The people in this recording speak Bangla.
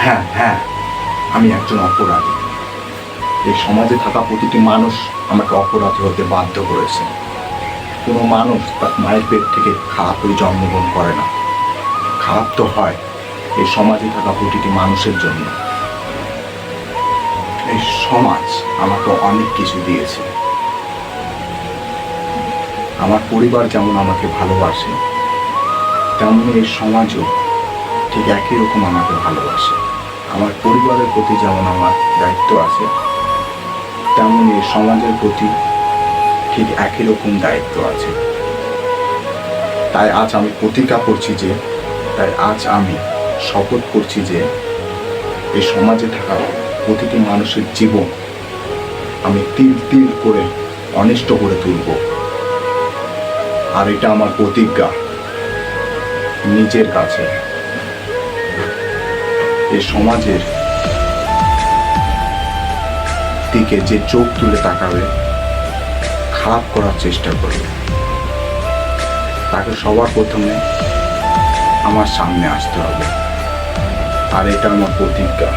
হ্যাঁ হ্যাঁ, আমি একজন অপরাধী। এই সমাজে থাকা প্রতিটি মানুষ আমাকে অপরাধী হতে বাধ্য করেছে। কোনো মানুষ তার মায়ের পেট থেকে খারাপ হয়ে জন্মগ্রহণ করে না। খারাপ তো হয় এই সমাজে থাকা প্রতিটি মানুষের জন্য। এই সমাজ আমাকে অনেক কিছু দিয়েছে। আমার পরিবার যেমন আমাকে ভালোবাসে, তেমনি এই সমাজও ঠিক একই রকম আমাকে ভালোবাসে। আমার পরিবারের প্রতি যেমন আমার দায়িত্ব আছে, তেমনি এই সমাজের প্রতি ঠিক একই রকম দায়িত্ব আছে। তাই আজ আমি শপথ করছি যে এই সমাজে থাকা প্রতিটি মানুষের জীবন আমি তিল তিল করে অনিষ্ট করে তুলব। আর এটা আমার প্রতিজ্ঞা নিজের কাছে। এই সমাজের দিকে যে চোখ তুলে তাকাবে, খারাপ করার চেষ্টা করবে, তাকে সবার প্রথমে আমার সামনে আসতে হবে। আর এটা আমার প্রতিজ্ঞা।